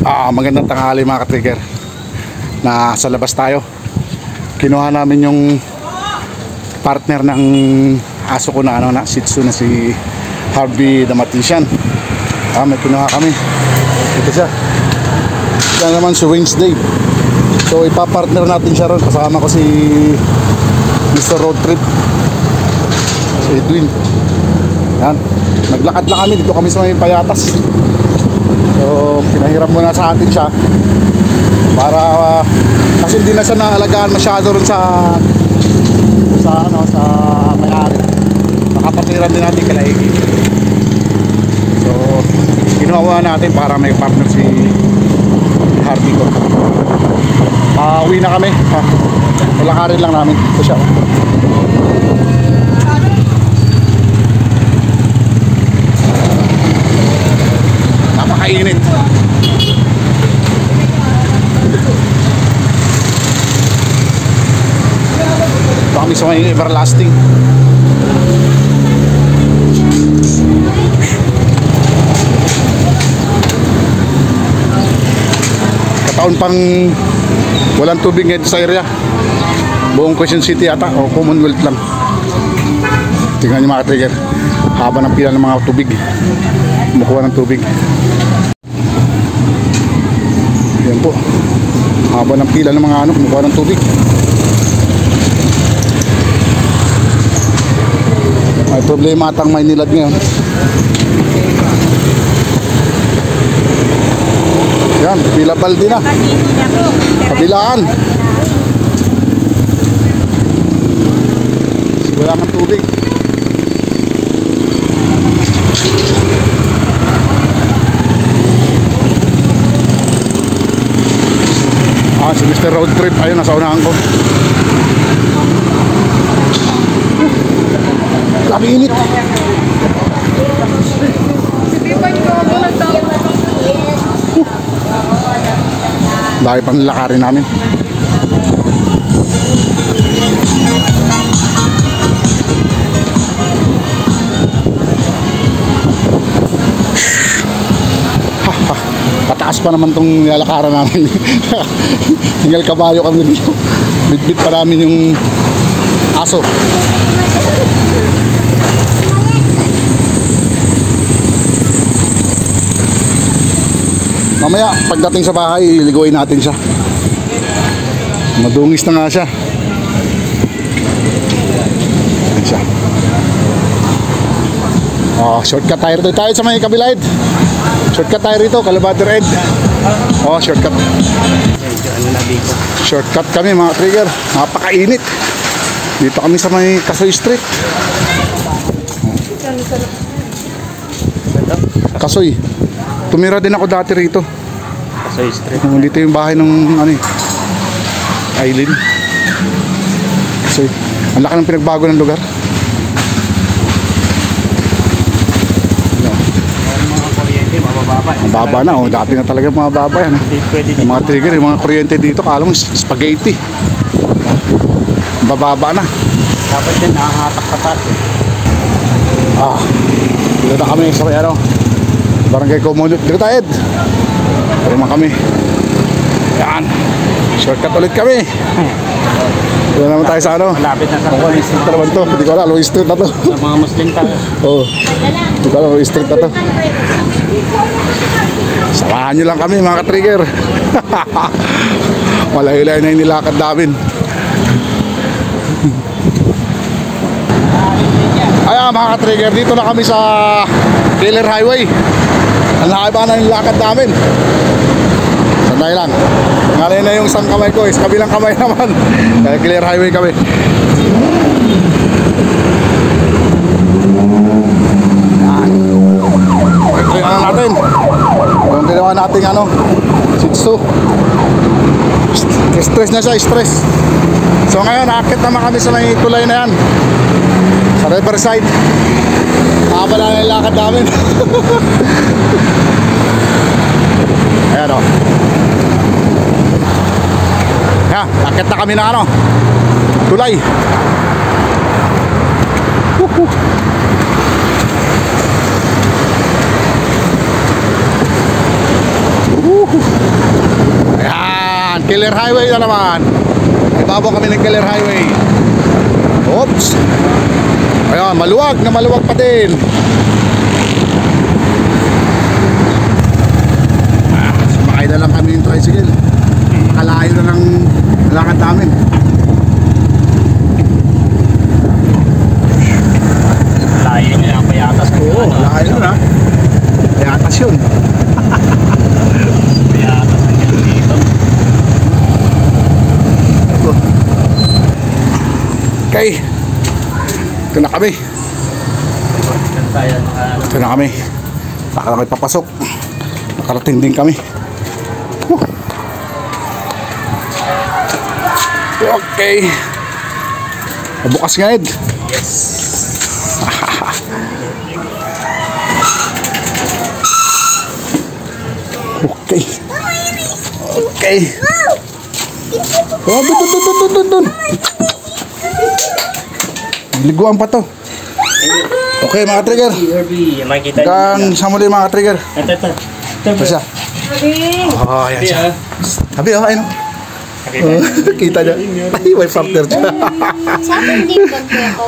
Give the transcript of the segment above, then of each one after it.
Magandang tanghali mga ka-trigger. Sa labas tayo. Kinuha namin yung partner ng aso ko na Shih Tzu na si Harvey the Matician. May kinuha kami. Ito siya. Yan naman si Wednesday. So ipapartner natin siya ron. Kasama ko si Mr. Road Trip, si Edwin. Yan. Naglakad lang kami. Dito kami sa may Payatas. So pinahiram muna sa atin siya para kasi hindi na siya naalagaan masyado ron sa may-ari. Nakapatiran din natin kalaigi. So ginawa natin para may partner si Harvey ko. Uwi na kami. Lalakarin lang namin. Ito siya. Napakainit. Ito kami sa may Everlasting. Kataon pang walang tubig ngayon sa area. Buong Quezon City ata o Commonwealth lang. Tingnan nyo mga trigger, haba ng pila ng mga tubig, kumukuha ng tubig. Yan po, haba ng pila ng mga kumukuha ng tubig. May problema atang Maynilad ngayon. Yan, pila baldi na. Kabilaan. Wala kang tubig. Si Mr. Road Trip, ayun, nasa unahan ko. Grabe init. Dahil pang lakarin namin. Pataas pa naman tong nilalakaran namin. Tinggal kabayo kami dito. Bitbit pa namin yung aso. Mamaya pagdating sa bahay iliguin natin siya. Madungis na nga siya. Ayan siya. Shortcut tayo rito. Tayo sa may kabilaid. Shortcut tayo rito, Calabater End. Shortcut. Shortcut kami mga trigger. Napakainit. Dito kami sa may Kasoy Street. Kasoy. Tumira din ako dati rito. Kasoy Street. Dito yung bahay ng Aileen. Kasoy. Ang laki ng pinagbago ng lugar. Ang baba na, dati na talaga mababa yan. Yung mga trigger, yung mga kuryente dito, kala mo spaghetti. Bababa na. Dapat din nakahatak-hatak. Dito na kami sa Barangay Commonwealth. Dito tayo, Ed. Pero naman kami. Yan. Shortcut ulit kami. Dito naman tayo sa malapit na sa Anong street na naman to? Hindi ko alam, anong street na to? Sa mga Muslim tayo. Hindi ko alam, anong street na to? Samahan nyo lang kami mga ka-trigger. Malayo-layo na yung nilakad namin. Ayan mga ka-trigger, dito na kami sa Killer Highway. Ang haba na yung lakad namin. Sandali lang. Ngayon na yung isang kamay ko, kabilang kamay naman. Killer Highway kami. Ito yung natin. Yung ginawa natin Shih Tzu. Stress na siya, stress. So ngayon, akit naman kami sa may tulay na yan. Sa Riverside. Habang na yung lakad namin. Ayan Yan, akit na kami na tulay. Killer Highway na naman. Ibabaw kami ng Killer Highway. Oops. Ayan, maluwag na maluwag pa din. Sumakay na lang kami yung tricycle. Makalayo na ng lakad namin. Layo niya ang payatas. Oo, layo na. Payatas yun. Payatas ang ganun dito. Okay. Ito na kami. Ganun tayo. Ito na kami. Saka na kami papasok. Nakarating din kami. Okay. Bukas nga Ed. Yes. Okay. Okay. Oh, dun. Liguan pa to. Okay mga trigger. Herbie, makikita niyo. Hanggang sa muli mga trigger. Ito. Ito siya. Oh, yan siya. Sabi oh, ayun. Kita niya. Ay, may partner siya. Sabi hindi ba ako?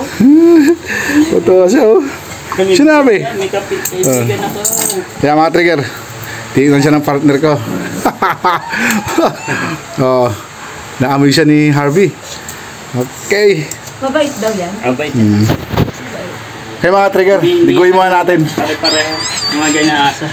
Totoo siya oh. Sinabi. May kapit. Sige na to. Kaya mga trigger, tingnan siya ng partner ko. Oh, naamoy siya ni Harvey. Okay. Mabait daw yan. Abay. Kaya mga trigger, liguin muna natin. Pare-pareho. Mga ganyan asa.